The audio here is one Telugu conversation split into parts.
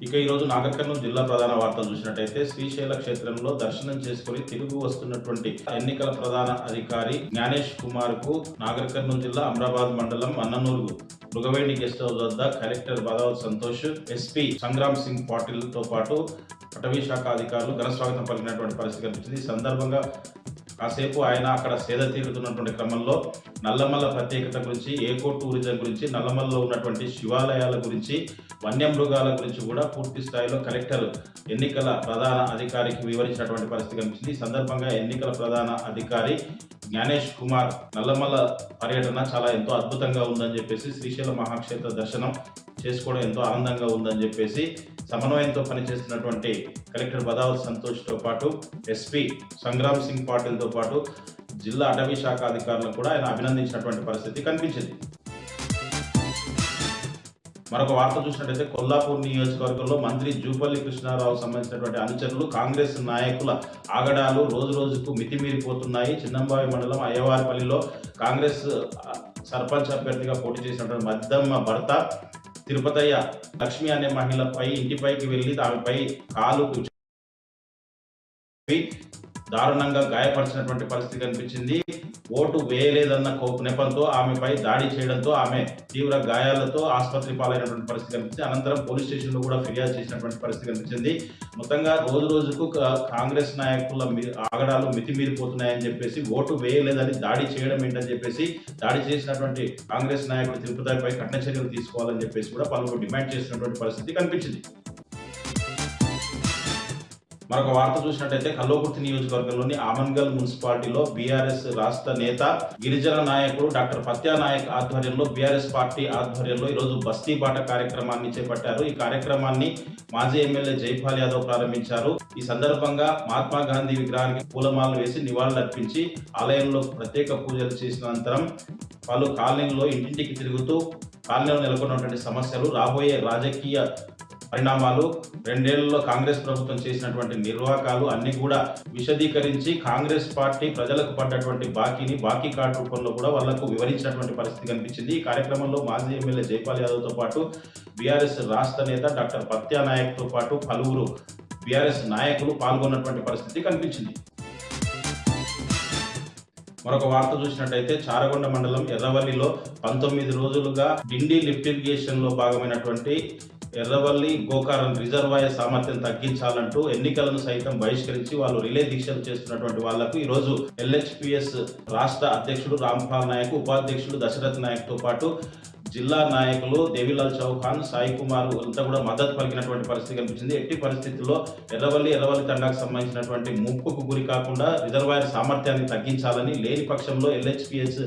ఇక ఈరోజు నాగర్ కర్నూలు జిల్లా ప్రధాన వార్తలు చూసినట్టయితే శ్రీశైల క్షేత్రంలో దర్శనం చేసుకుని తిరుగు వస్తున్నటువంటి ఎన్నికల ప్రధాన అధికారి జ్ఞానేష్ కుమార్ కు నాగర్ కర్నూలు జిల్లా అమ్రాబాద్ మండలం మన్ననూరు మృగవేణి గెస్ట్ హౌస్ వద్ద కలెక్టర్ బదావత్ సంతోష్, ఎస్పీ సంగ్రామ్ సింగ్ పాటిల్ తో పాటు అటవీ శాఖ అధికారులు ఘనస్వాగతం పలికినటువంటి పరిస్థితి కనిపించింది. ఈ సందర్భంగా కాసేపు ఆయన అక్కడ సేద తీరుతున్నటువంటి క్రమంలో నల్లమల్ల ప్రత్యేకత గురించి, ఏకో టూరిజం గురించి, నల్లమల్లో ఉన్నటువంటి శివాలయాల గురించి, వన్యమృగాల గురించి కూడా పూర్తి స్థాయిలో కలెక్టర్ ఎన్నికల ప్రధాన అధికారికి వివరించినటువంటి పరిస్థితి కనిపించింది. ఈ సందర్భంగా ఎన్నికల ప్రధాన అధికారి జ్ఞానేష్ కుమార్ నల్లమల్ల పర్యటన చాలా ఎంతో అద్భుతంగా ఉందని చెప్పేసి, శ్రీశైల మహాక్షేత్ర దర్శనం చేసుకోవడం ఎంతో ఆనందంగా ఉందని చెప్పేసి సమన్వయంతో పనిచేస్తున్నటువంటి కలెక్టర్ బదావత్ సంతోష్ తో పాటు ఎస్పీ సంగ్రామ్ సింగ్ పాటిల్ తో పాటు జిల్లా అటవీ శాఖ అధికారులను కూడా ఆయన అభినందించినటువంటి పరిస్థితి కనిపించింది. మరొక వార్త చూసినట్టయితే కొల్లాపూర్ నియోజకవర్గంలో మంత్రి జూపల్లి కృష్ణారావు సంబంధించినటువంటి అనుచరులు, కాంగ్రెస్ నాయకుల ఆగడాలు రోజు రోజుకు మితిమీరిపోతున్నాయి. చిన్నంబావి మండలం అయ్యవారిపల్లిలో కాంగ్రెస్ సర్పంచ్ అభ్యర్థిగా పోటీ చేసినటువంటి మద్దమ్మ భర్త తిరుపతయ్య లక్ష్మి అనే మహిళపై ఇంటిపైకి వెళ్లి ఆమెపై కాలు దారుణంగా గాయపరిచినటువంటి పరిస్థితి కనిపించింది. ఓటు వేయలేదన్న నెపంతో ఆమెపై దాడి చేయడంతో ఆమె తీవ్ర గాయాలతో ఆసుపత్రి పాలైనటువంటి పరిస్థితి కనిపించింది. అనంతరం పోలీస్ స్టేషన్లో కూడా ఫిర్యాదు చేసినటువంటి పరిస్థితి కనిపించింది. మొత్తంగా రోజు రోజుకు కాంగ్రెస్ నాయకుల ఆగడాలు మితిమీరిపోతున్నాయని చెప్పేసి, ఓటు వేయలేదని దాడి చేయడం ఏంటని చెప్పేసి, దాడి చేసినటువంటి కాంగ్రెస్ నాయకుడు తిరుపతిపై కఠిన చర్యలు తీసుకోవాలని చెప్పేసి కూడా పలువురు డిమాండ్ చేసినటువంటి పరిస్థితి కనిపించింది. మరొక వార్త చూసినట్టయితే కల్వకుర్తి నియోజకవర్గంలోని ఆమన్గల్ మున్సిపాలిటీలో బీఆర్ఎస్ రాష్ట్ర నేత గిరిజన నాయకుడు డాక్టర్ పత్యానాయక్ ఆధ్వర్యంలో బీఆర్ఎస్ పార్టీ ఆధ్వర్యంలో ఈరోజు బస్తీ బాట కార్యక్రమాన్ని చేపట్టారు. ఈ కార్యక్రమాన్ని మాజీ ఎమ్మెల్యే జైపాల్ యాదవ్ ప్రారంభించారు. ఈ సందర్భంగా మహాత్మా గాంధీ విగ్రహానికి పూలమాలలు వేసి నివాళులర్పించి ఆలయంలో ప్రత్యేక పూజలు చేసిన అనంతరం పలు కాలనీల్లో ఇంటింటికి తిరుగుతూ కాలనీలో నెలకొన్నటువంటి సమస్యలు, రాబోయే రాజకీయ పరిణామాలు, 2 ఏళ్లలో కాంగ్రెస్ ప్రభుత్వం చేసినటువంటి నిర్వాకాలు అన్ని కూడా విశదీకరించి కాంగ్రెస్ పార్టీ ప్రజలకు పడ్డటువంటి బాకీ కార్డు రూపంలో కూడా వాళ్లకు వివరించినటువంటి పరిస్థితి కనిపించింది. ఈ కార్యక్రమంలో మాజీ ఎమ్మెల్యే జైపాల్ యాదవ్ తో పాటు బీఆర్ఎస్ రాష్ట్ర నేత డాక్టర్ పత్యానాయక్ తో పాటు పలువురు బీఆర్ఎస్ నాయకులు పాల్గొన్నటువంటి పరిస్థితి కనిపించింది. మరొక వార్త చూసినట్టయితే చారగొండ మండలం ఎర్రవల్లిలో 19 రోజులుగా డిండి లిఫ్ట్ ఇరిగేషన్ లో భాగమైనటువంటి ఎర్రవల్లి గోకారం రిజర్వాయర్ సామర్థ్యం తగ్గించాలంటూ ఎన్నికలను సైతం బహిష్కరించి వాళ్ళు రిలే దీక్షలు చేస్తున్నటువంటి వాళ్లకు ఈరోజు ఎల్హెచ్పిఎస్ రాష్ట్ర అధ్యక్షుడు రాంపాల్ నాయక్, ఉపాధ్యక్షుడు దశరథ్ నాయక్ తో పాటు జిల్లా నాయకులు దేవిలాల్ చౌహాన్, సాయి కుమార్ అంతా కూడా మద్దతు పలికినటువంటి పరిస్థితి కనిపించింది. ఎట్టి పరిస్థితుల్లో ఎర్రవల్లి తండాకు సంబంధించినటువంటి ముప్పుకు గురి కాకుండా రిజర్వాయర్ సామర్థ్యాన్ని తగ్గించాలని, లేని పక్షంలో ఎల్హెచ్పిఎస్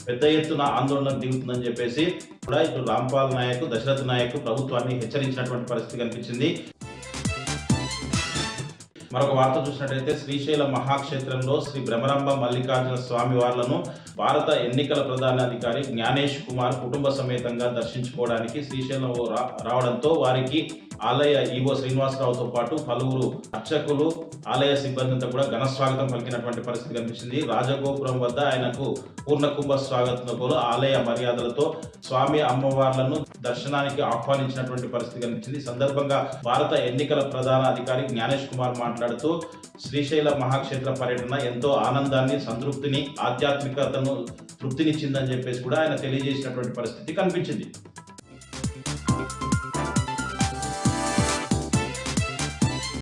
పెద్ద ఎత్తున ఆందోళనకు దిగుతుందని చెప్పేసి కూడా ఇటు రాంపాల్ నాయక్, దశరథ్ నాయక్ ప్రభుత్వాన్ని హెచ్చరించినటువంటి పరిస్థితి కనిపించింది. మరొక వార్త చూసినట్టయితే శ్రీశైల మహాక్షేత్రంలో శ్రీ బ్రహ్మరంభ మల్లికార్జున స్వామి వార్లను భారత ఎన్నికల ప్రధానాధికారి జ్ఞానేష్ కుమార్ కుటుంబ సమేతంగా దర్శించుకోవడానికి శ్రీశైలం రావడంతో వారికి ఆలయ ఈవో శ్రీనివాసరావుతో పాటు పలువురు అర్చకులు, ఆలయ సిబ్బందితో కూడా ఘన స్వాగతం పలికినటువంటి పరిస్థితి కనిపించింది. రాజగోపురం వద్ద ఆయనకు పూర్ణకుంభ స్వాగతంతో ఆలయ మర్యాదలతో స్వామి అమ్మవార్లను దర్శనానికి ఆహ్వానించినటువంటి పరిస్థితి కనిపించింది. ఈ సందర్భంగా భారత ఎన్నికల ప్రధాన అధికారి జ్ఞానేష్ కుమార్ మాట్లాడుతూ శ్రీశైల మహాక్షేత్ర పర్యటన ఎంతో ఆనందాన్ని, సంతృప్తిని, ఆధ్యాత్మికతను తృప్తినిచ్చిందని చెప్పేసి కూడా ఆయన తెలియజేసినటువంటి పరిస్థితి కనిపించింది.